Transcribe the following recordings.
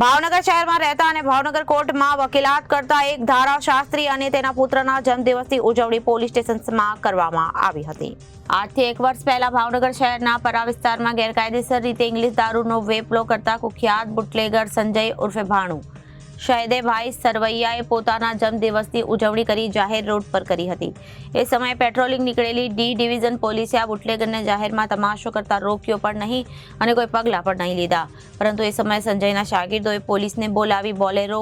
ભાવનગર શહેરમાં રહેતા અને ભાવનગર કોર્ટમાં વકીલાત કરતા એક ધારાશાસ્ત્રી અને તેના પુત્રના જન્મદિવસની ઉજવણી પોલીસ સ્ટેશનમાં કરવામાં આવી હતી। આજથી 1 વર્ષ પહેલા ભાવનગર શહેરના પરા વિસ્તારમાં ગેરકાયદેસર રીતે ઇંગ્લિશ દારૂનો વેપલો કરતા કુખ્યાત બુટલેગર સંજય ઉર્ફે ભાણુ શહેદેભાઈ સરવૈયાએ પોતાના જન્મદિવસની ઉજવણી કરી જાહેર રોડ પર કરી હતી। એ સમયે પેટ્રોલિંગ નીકળેલી ડી ડિવિઝન પોલીસે આ બુટલેગરને જાહેરમાં તમાશો કરતા રોક્યો પણ નહીં અને કોઈ પગલાં પણ નહીં લીધા, પરંતુ એ સમયે સંજયના શાગીર્દોએ પોલીસને બોલાવી બોલેરો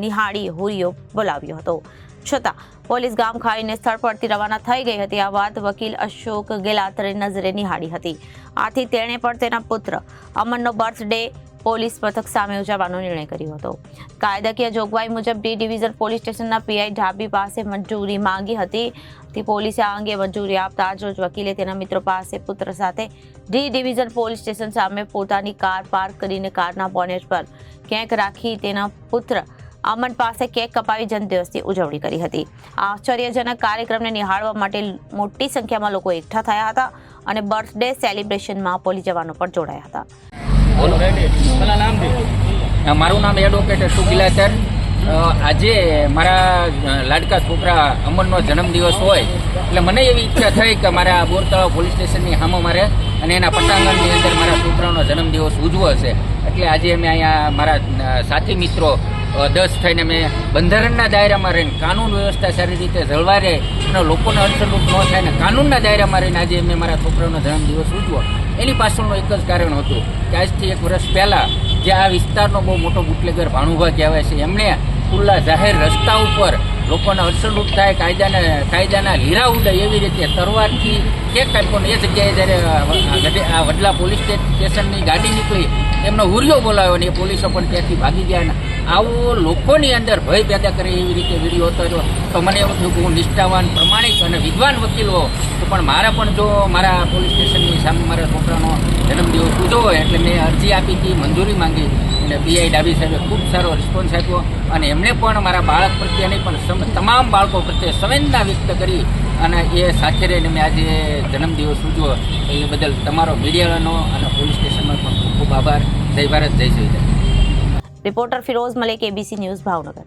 નિહાળી હુરિયો બોલાવ્યો હતો, છતાં પોલીસ ગામ ખાઈને સ્થળ પરથી રવાના થઈ ગઈ હતી। આ વાત વકીલ અશોક ગેલાતરે નજરે નિહાળી હતી। આથી તેણે પણ તેના પુત્ર અમનનો બર્થડે પોલીસ મથક સામે ઉજવવાનો નિર્ણય કર્યો હતો। કાયદાકીય જોગવાઈ મુજબ ડી ડિવિઝન પોલીસ સ્ટેશનના પીઆઈ ઢાબી પાસે મંજૂરી માંગી હતી। પોલીસે આ અંગે મંજૂરી આપતા આજરોજ વકીલે તેના મિત્રો પાસે પુત્ર સાથે ડી ડિવિઝન પોલીસ સ્ટેશન સામે પોતાની કાર પાર્ક કરીને કારના બોનેટ પર કેક રાખી તેના પુત્ર અમન પાસે કેક કપાવી જન્મદિવસની ઉજવણી કરી હતી। આ આશ્ચર્યજનક કાર્યક્રમને નિહાળવા માટે મોટી સંખ્યામાં લોકો એકઠા થયા હતા અને બર્થડે સેલિબ્રેશનમાં પોલીસ જવાનો પણ જોડાયા હતા। મારું નામ એડવોકેટ અશોક ગેલાતર। આજે મારા લાડકા છોકરા અમનનો જન્મદિવસ હોય એટલે મને એવી ઈચ્છા થઈ કે મારા બોરતળાવ પોલીસ સ્ટેશનની સામે મારે અને એના પટાંગણની અંદર મારા છોકરાનો જન્મદિવસ ઉજવો છે। એટલે આજે અમે અહીંયા મારા સાથી મિત્રો 10 થઈને મેં બંધારણના દાયરામાં રહીને કાનૂન વ્યવસ્થા સારી રીતે જળવાઈ રહે અને લોકોને અડચણરૂપ ન થાય ને કાનૂનના દાયરામાં રહીને આજે મેં મારા છોકરાનો જન્મદિવસ ઉજવો। એની પાછળનું એક જ કારણ હતું કે આજથી 1 વર્ષ પહેલાં જે આ વિસ્તારનો બહુ મોટો બુટલેગર ભાણુભા કહેવાય છે, એમણે ખુલ્લા જાહેર રસ્તા ઉપર લોકોને અડચણરૂપ થાય, કાયદાના લીરા ઉડે એવી રીતે તરવારથી કેક કાપ્યો। એ જગ્યાએ જ્યારે આ વડલા પોલીસ સ્ટેશનની ગાડી નીકળી એમનો હુરિયો બોલાવ્યો ને એ પોલીસો પણ ત્યાંથી ભાગી ગયા। આવો લોકોની અંદર ભય પેદા કરે એવી રીતે વિડીયો હતો તો મને એવું થયું કે હું નિષ્ઠાવાન, પ્રમાણિક અને વિદ્વાન વકીલ હો તો પણ મારા પણ જો મારા પોલીસ સ્ટેશનની સામે મારા છોકરાનો જન્મદિવસ ઉજવો હોય એટલે મેં અરજી આપી હતી, મંજૂરી માંગી અને પીઆઈ ડાબી સાહેબે ખૂબ સારો રિસ્પોન્સ આપ્યો અને એમણે પણ મારા બાળક પ્રત્યે નહીં પણ તમામ બાળકો પ્રત્યે સંવેદના વ્યક્ત કરી અને એ સાથે રહીને મેં આજે જન્મદિવસ ઉજવો એ બદલ તમારો મીડિયાનો અને પોલીસ સ્ટેશનનો પણ ખૂબ ખૂબ આભાર। જય ભારત, જય Shri Ram. Reporter Firoz Malek, ABC news, Bhavnagar.